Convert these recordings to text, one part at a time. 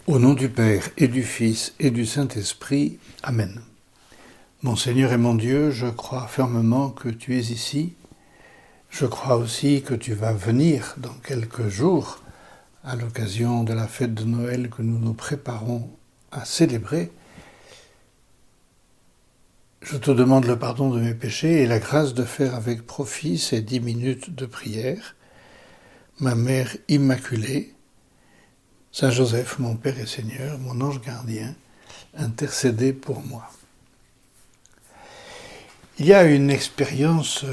Au nom du Père et du Fils et du Saint-Esprit. Amen. Mon Seigneur et mon Dieu, je crois fermement que tu es ici. Je crois aussi que tu vas venir dans quelques jours à l'occasion de la fête de Noël que nous nous préparons à célébrer. Je te demande le pardon de mes péchés et la grâce de faire avec profit ces 10 minutes de prière. Ma Mère Immaculée, Saint Joseph, mon Père et Seigneur, mon ange gardien, intercédez pour moi. Il y a une expérience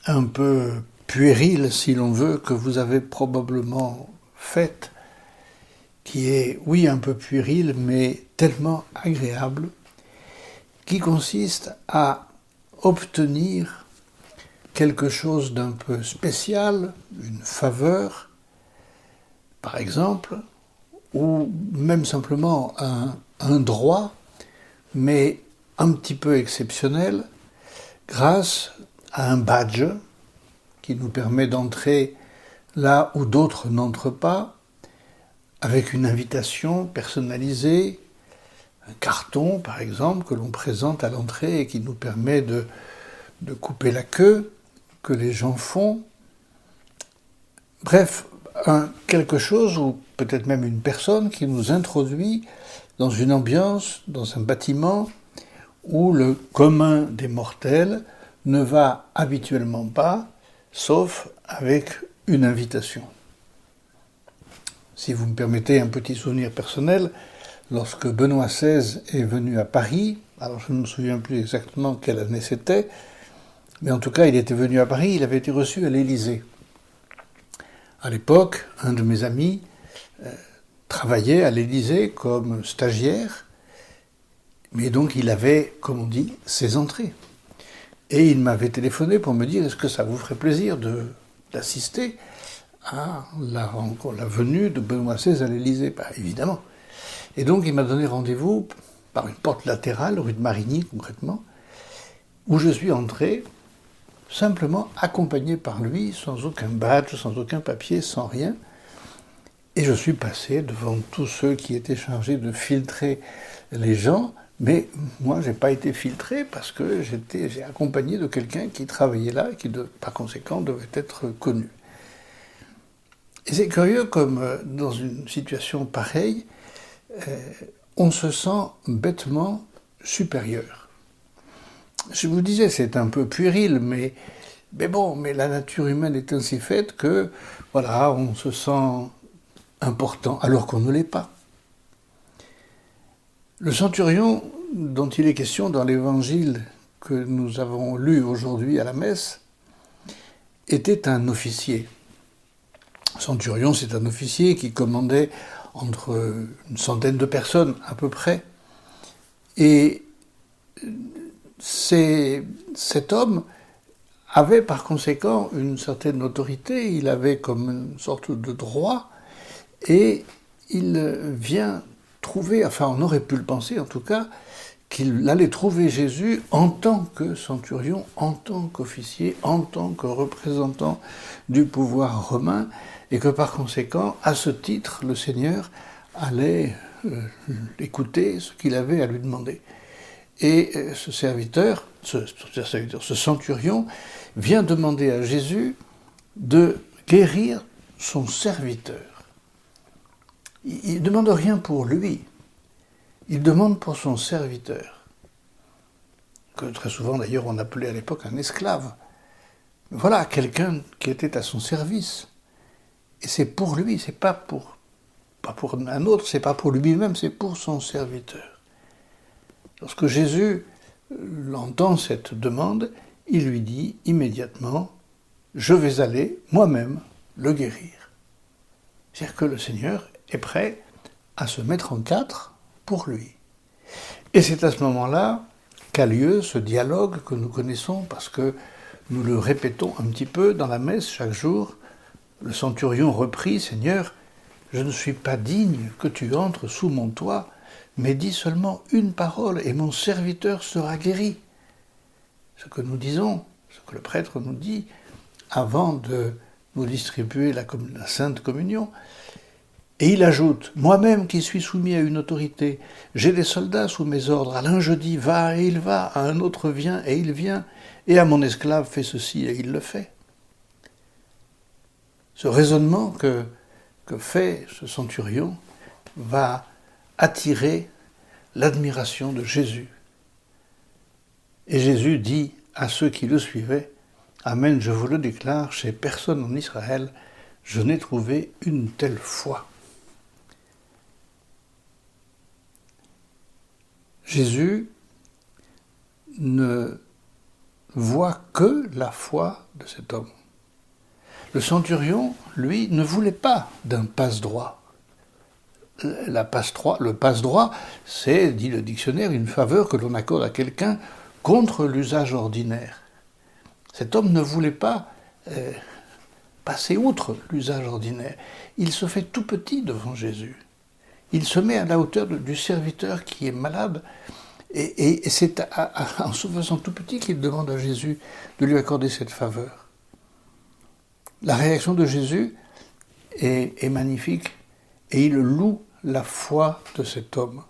un peu puérile, si l'on veut, que vous avez probablement faite, qui est, oui, un peu puérile, mais tellement agréable, qui consiste à obtenir quelque chose d'un peu spécial, une faveur, par exemple, ou même simplement un droit, mais un petit peu exceptionnel, grâce à un badge qui nous permet d'entrer là où d'autres n'entrent pas, avec une invitation personnalisée, un carton par exemple que l'on présente à l'entrée et qui nous permet de couper la queue que les gens font. Bref, quelque chose, ou peut-être même une personne qui nous introduit dans une ambiance, dans un bâtiment où le commun des mortels ne va habituellement pas, sauf avec une invitation. Si vous me permettez un petit souvenir personnel, lorsque Benoît XVI est venu à Paris, alors je ne me souviens plus exactement quelle année c'était, mais en tout cas il était venu à Paris, il avait été reçu à l'Élysée. À l'époque, un de mes amis travaillait à l'Élysée comme stagiaire, mais donc il avait, comme on dit, ses entrées. Et il m'avait téléphoné pour me dire « Est-ce que ça vous ferait plaisir d'assister à la venue de Benoît XVI à l'Élysée ?» Évidemment. Et donc il m'a donné rendez-vous par une porte latérale, rue de Marigny concrètement, où je suis entré simplement accompagné par lui, sans aucun badge, sans aucun papier, sans rien. Et je suis passé devant tous ceux qui étaient chargés de filtrer les gens, mais moi, je n'ai pas été filtré parce que j'ai accompagné de quelqu'un qui travaillait là et qui, par conséquent, devait être connu. Et c'est curieux comme, dans une situation pareille, on se sent bêtement supérieur. Je vous disais, c'est un peu puéril, mais la nature humaine est ainsi faite que, voilà, on se sent important, alors qu'on ne l'est pas. Le centurion dont il est question dans l'évangile que nous avons lu aujourd'hui à la messe était un officier. Centurion, c'est un officier qui commandait entre une centaine de personnes à peu près. Et cet homme avait par conséquent une certaine autorité, il avait comme une sorte de droit, et il vient trouver, enfin on aurait pu le penser en tout cas, qu'il allait trouver Jésus en tant que centurion, en tant qu'officier, en tant que représentant du pouvoir romain, et que par conséquent, à ce titre, le Seigneur allait écouter ce qu'il avait à lui demander. Et ce centurion, vient demander à Jésus de guérir son serviteur. Il ne demande rien pour lui, il demande pour son serviteur, que très souvent d'ailleurs on appelait à l'époque un esclave. Voilà, quelqu'un qui était à son service. Et c'est pour lui, c'est pas pour un autre, c'est pas pour lui-même, c'est pour son serviteur. Lorsque Jésus entend cette demande, il lui dit immédiatement « Je vais aller moi-même le guérir ». C'est-à-dire que le Seigneur est prêt à se mettre en quatre pour lui. Et c'est à ce moment-là qu'a lieu ce dialogue que nous connaissons, parce que nous le répétons un petit peu dans la messe chaque jour. Le centurion reprit « Seigneur, je ne suis pas digne que tu entres sous mon toit, mais dis seulement une parole et mon serviteur sera guéri. » Ce que nous disons, ce que le prêtre nous dit avant de nous distribuer la Sainte Communion, Et il ajoute, moi-même qui suis soumis à une autorité, j'ai des soldats sous mes ordres, à l'un je dis va et il va, à un autre viens et il vient, et à mon esclave fais ceci et il le fait. Ce raisonnement que fait ce centurion va attirer l'admiration de Jésus. Et Jésus dit à ceux qui le suivaient, Amen, je vous le déclare, chez personne en Israël, je n'ai trouvé une telle foi. Jésus ne voit que la foi de cet homme. Le centurion, lui, ne voulait pas d'un passe-droit. Le passe-droit, c'est, dit le dictionnaire, une faveur que l'on accorde à quelqu'un contre l'usage ordinaire. Cet homme ne voulait pas passer outre l'usage ordinaire. Il se fait tout petit devant Jésus. Il se met à la hauteur du serviteur qui est malade, et c'est en se faisant tout petit qu'il demande à Jésus de lui accorder cette faveur. La réaction de Jésus est magnifique, et il loue la foi de cet homme.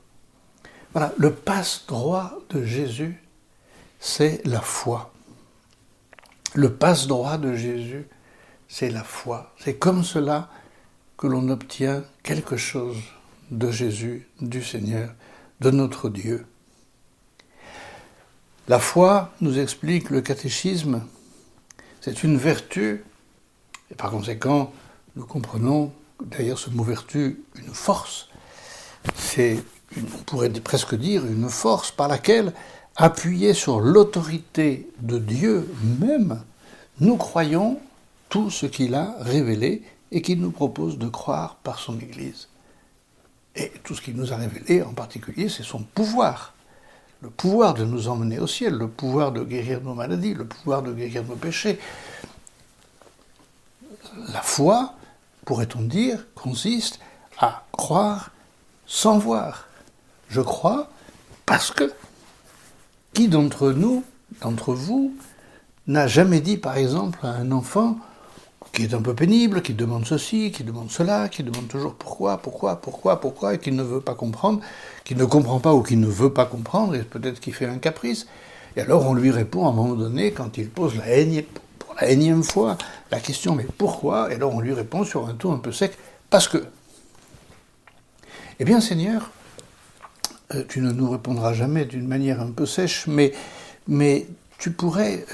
Voilà, le passe-droit de Jésus, c'est la foi. Le passe-droit de Jésus, c'est la foi. C'est comme cela que l'on obtient quelque chose de Jésus, du Seigneur, de notre Dieu. La foi, nous explique le catéchisme, c'est une vertu, et par conséquent, nous comprenons d'ailleurs ce mot vertu, une force. On pourrait presque dire une force par laquelle, appuyée sur l'autorité de Dieu même, nous croyons tout ce qu'il a révélé et qu'il nous propose de croire par son Église. Et tout ce qu'il nous a révélé, en particulier, c'est son pouvoir. Le pouvoir de nous emmener au ciel, le pouvoir de guérir nos maladies, le pouvoir de guérir nos péchés. La foi, pourrait-on dire, consiste à croire sans voir. Je crois parce que. Qui d'entre nous, d'entre vous, n'a jamais dit, par exemple, à un enfant qui est un peu pénible, qui demande ceci, qui demande cela, qui demande toujours pourquoi, et qui ne veut pas comprendre, qui ne comprend pas ou qui ne veut pas comprendre, et peut-être qu'il fait un caprice. Et alors on lui répond à un moment donné, quand il pose pour la énième fois la question « mais pourquoi ?» Et alors on lui répond sur un ton un peu sec « parce que ». Eh bien Seigneur, tu ne nous répondras jamais d'une manière un peu sèche, mais tu pourrais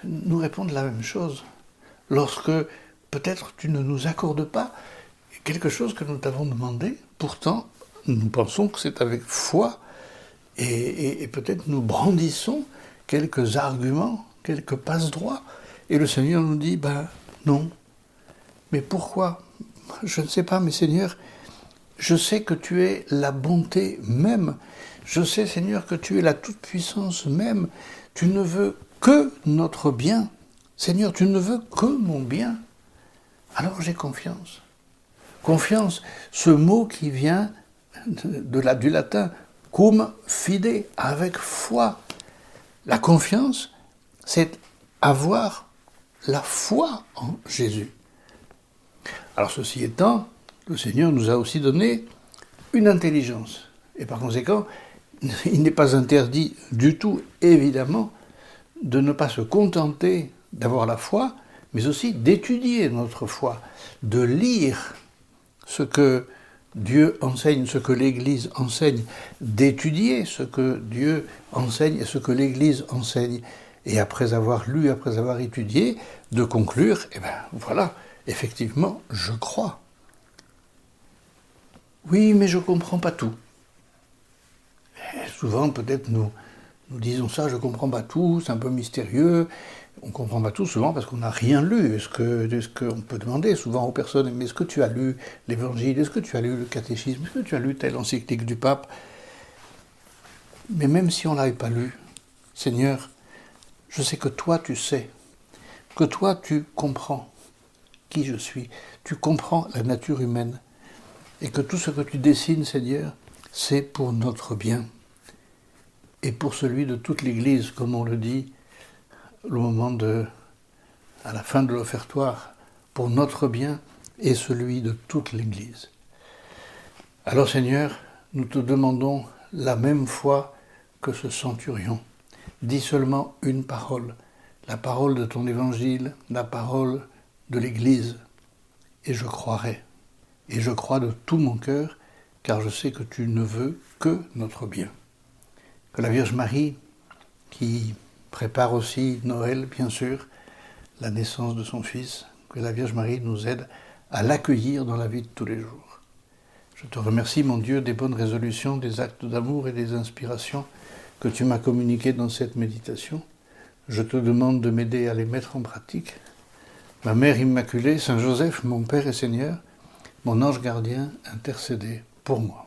nous répondre la même chose lorsque peut-être tu ne nous accordes pas quelque chose que nous t'avons demandé. Pourtant, nous pensons que c'est avec foi et peut-être nous brandissons quelques arguments, quelques passe-droits. Et le Seigneur nous dit, non. Mais pourquoi ? Je ne sais pas, mais Seigneur, je sais que tu es la bonté même. Je sais, Seigneur, que tu es la toute-puissance même. Tu ne veux que notre bien. Seigneur, tu ne veux que mon bien. Alors j'ai confiance. Confiance, ce mot qui vient du latin « cum fide », avec foi. La confiance, c'est avoir la foi en Jésus. Alors ceci étant, le Seigneur nous a aussi donné une intelligence. Et par conséquent, il n'est pas interdit du tout, évidemment, de ne pas se contenter d'avoir la foi, mais aussi d'étudier notre foi, de lire ce que Dieu enseigne, ce que l'Église enseigne, d'étudier ce que Dieu enseigne et ce que l'Église enseigne. Et après avoir lu, après avoir étudié, de conclure, voilà, effectivement, je crois. Oui, mais je ne comprends pas tout. Et souvent, peut-être, nous disons ça, je ne comprends pas tout, c'est un peu mystérieux. On ne comprend pas tout souvent parce qu'on n'a rien lu. Est-ce qu'on peut demander souvent aux personnes, mais est-ce que tu as lu l'Évangile, est-ce que tu as lu le catéchisme, est-ce que tu as lu telle encyclique du pape ? Mais même si on ne l'avait pas lu, Seigneur, je sais que toi tu sais, que toi tu comprends qui je suis, tu comprends la nature humaine, et que tout ce que tu dessines, Seigneur, c'est pour notre bien, et pour celui de toute l'Église, comme on le dit, à la fin de l'offertoire, pour notre bien et celui de toute l'Église. Alors Seigneur, nous te demandons la même foi que ce centurion. Dis seulement une parole, la parole de ton évangile, la parole de l'Église, et je croirai. Et je crois de tout mon cœur, car je sais que tu ne veux que notre bien. Que la Vierge Marie, qui prépare aussi Noël, bien sûr, la naissance de son Fils, que la Vierge Marie nous aide à l'accueillir dans la vie de tous les jours. Je te remercie, mon Dieu, des bonnes résolutions, des actes d'amour et des inspirations que tu m'as communiquées dans cette méditation. Je te demande de m'aider à les mettre en pratique. Ma Mère Immaculée, Saint Joseph, mon Père et Seigneur, mon ange gardien, intercédez pour moi.